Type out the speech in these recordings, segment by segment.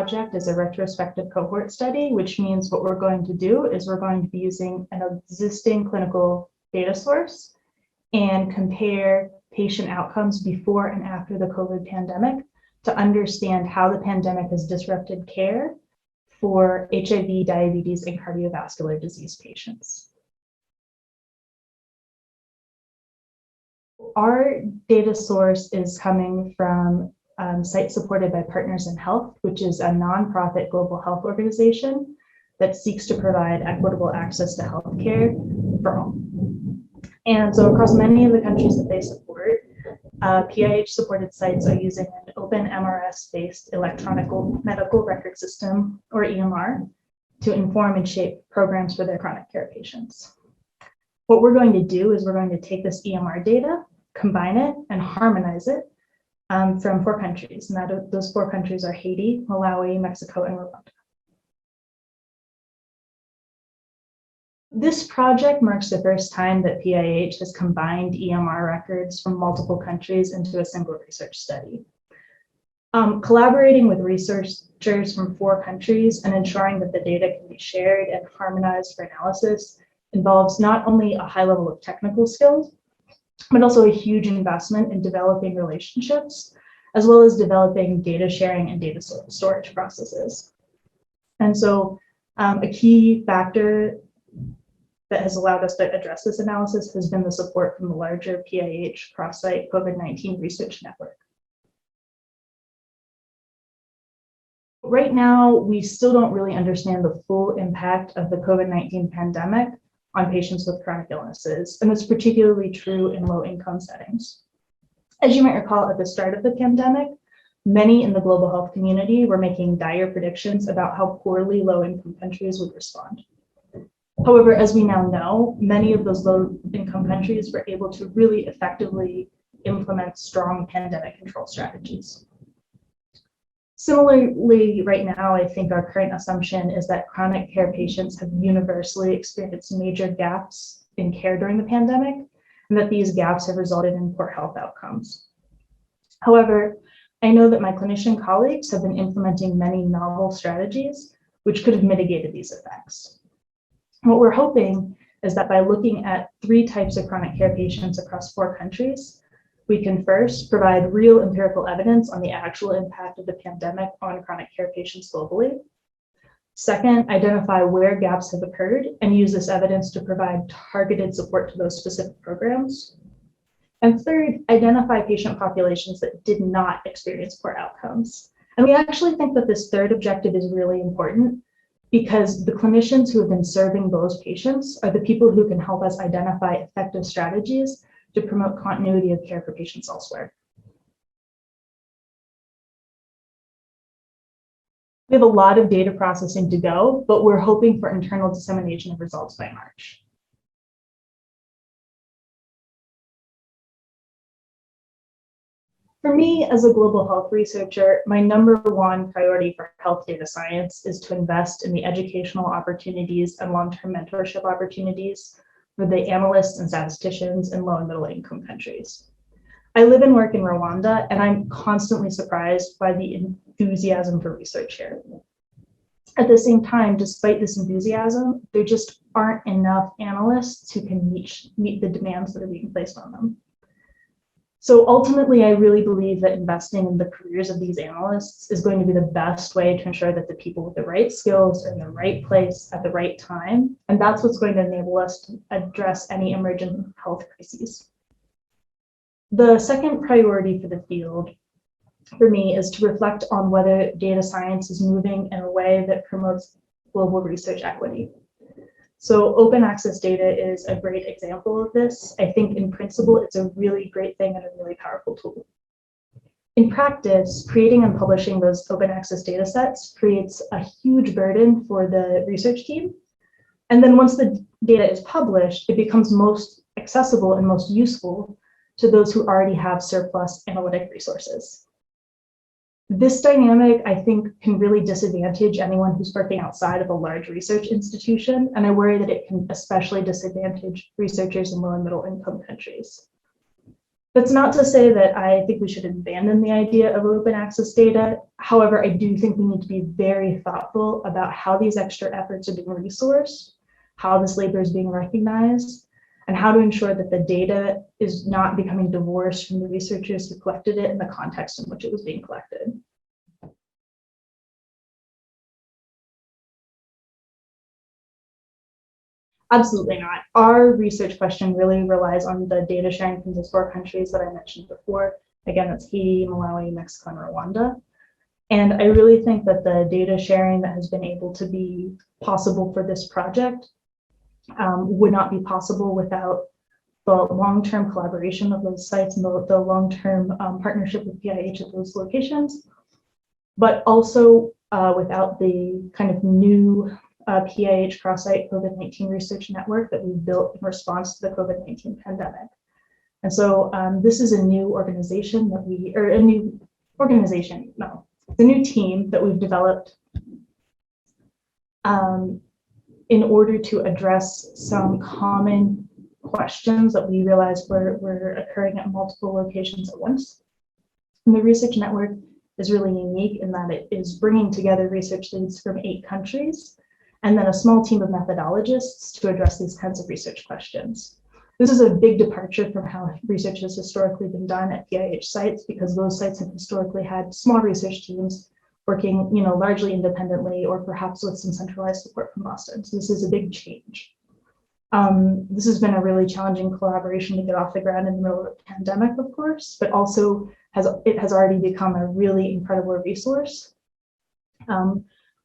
project is a retrospective cohort study, which means what we're going to do is we're going to be using an existing clinical data source and compare patient outcomes before and after the COVID pandemic to understand how the pandemic has disrupted care for HIV, diabetes, and cardiovascular disease patients. Our data source is coming from sites supported by Partners in Health, which is a nonprofit global health organization that seeks to provide equitable access to healthcare for all. And so across many of the countries that they support, PIH-supported sites are using an open MRS-based electronic medical record system, or EMR, to inform and shape programs for their chronic care patients. What we're going to do is we're going to take this EMR data, combine it, and harmonize it from 4 countries. And those 4 countries are Haiti, Malawi, Mexico, and Rwanda. This project marks the first time that PIH has combined EMR records from multiple countries into a single research study. Collaborating with researchers from 4 countries and ensuring that the data can be shared and harmonized for analysis involves not only a high level of technical skills, but also a huge investment in developing relationships, as well as developing data sharing and data storage processes. And so a key factor that has allowed us to address this analysis has been the support from the larger PIH cross-site COVID-19 research network. Right now, we still don't really understand the full impact of the COVID-19 pandemic on patients with chronic illnesses, and it's particularly true in low-income settings. As you might recall, at the start of the pandemic, many in the global health community were making dire predictions about how poorly low-income countries would respond. However, as we now know, many of those low-income countries were able to really effectively implement strong pandemic control strategies. Similarly, right now, I think our current assumption is that chronic care patients have universally experienced major gaps in care during the pandemic, and that these gaps have resulted in poor health outcomes. However, I know that my clinician colleagues have been implementing many novel strategies which could have mitigated these effects. What we're hoping is that by looking at 3 types of chronic care patients across 4 countries, we can first provide real empirical evidence on the actual impact of the pandemic on chronic care patients globally. Second, identify where gaps have occurred and use this evidence to provide targeted support to those specific programs. And third, identify patient populations that did not experience poor outcomes. And we actually think that this third objective is really important because the clinicians who have been serving those patients are the people who can help us identify effective strategies to promote continuity of care for patients elsewhere. We have a lot of data processing to go, but we're hoping for internal dissemination of results by March. For me, as a global health researcher, my #1 priority for health data science is to invest in the educational opportunities and long-term mentorship opportunities for the analysts and statisticians in low and middle income countries. I live and work in Rwanda, and I'm constantly surprised by the enthusiasm for research here. At the same time, despite this enthusiasm, there just aren't enough analysts who can meet the demands that are being placed on them. So ultimately, I really believe that investing in the careers of these analysts is going to be the best way to ensure that the people with the right skills are in the right place at the right time. And that's what's going to enable us to address any emergent health crises. The second priority for the field for me is to reflect on whether data science is moving in a way that promotes global research equity. So open access data is a great example of this. I think in principle, it's a really great thing and a really powerful tool. In practice, creating and publishing those open access data sets creates a huge burden for the research team. And then once the data is published, it becomes most accessible and most useful to those who already have surplus analytic resources. This dynamic, I think, can really disadvantage anyone who's working outside of a large research institution, and I worry that it can especially disadvantage researchers in low and middle income countries. That's not to say that I think we should abandon the idea of open access data. However, I do think we need to be very thoughtful about how these extra efforts are being resourced, how this labor is being recognized, and how to ensure that the data is not becoming divorced from the researchers who collected it and the context in which it was being collected. Absolutely not. Our research question really relies on the data sharing from those 4 countries that I mentioned before. Again, that's Haiti, Malawi, Mexico, and Rwanda. And I really think that the data sharing that has been able to be possible for this project would not be possible without the long-term collaboration of those sites and the long-term partnership with PIH at those locations, but also without the kind of new PIH cross-site COVID-19 research network that we built in response to the COVID-19 pandemic. And so this is a new organization that the new team that we've developed in order to address some common questions that we realized were occurring at multiple locations at once. And the research network is really unique in that it is bringing together research leads from 8 countries and then a small team of methodologists to address these kinds of research questions. This is a big departure from how research has historically been done at PIH sites, because those sites have historically had small research teams working, largely independently or perhaps with some centralized support from Boston. So this is a big change. This has been a really challenging collaboration to get off the ground in the middle of the pandemic, of course, but also it has already become a really incredible resource.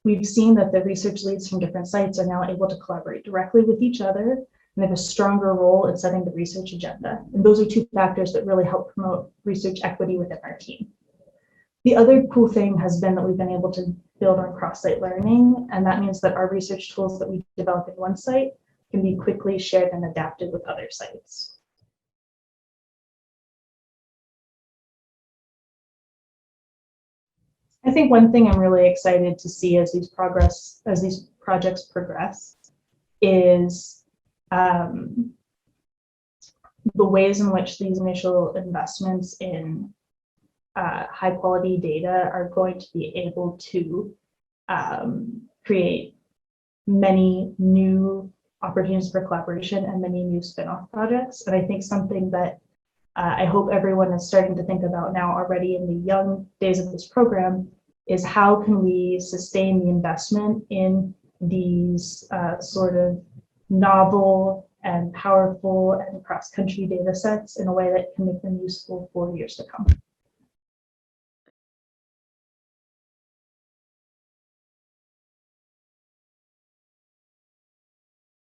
We've seen that the research leads from different sites are now able to collaborate directly with each other, and they have a stronger role in setting the research agenda. And those are 2 factors that really help promote research equity within our team. The other cool thing has been that we've been able to build on cross-site learning, and that means that our research tools that we develop in one site can be quickly shared and adapted with other sites. I think one thing I'm really excited to see as these projects progress is the ways in which these initial investments in high quality data are going to be able to create many new opportunities for collaboration and many new spin-off projects. And I think something that I hope everyone is starting to think about now already in the young days of this program is how can we sustain the investment in these sort of novel and powerful and cross-country data sets in a way that can make them useful for years to come.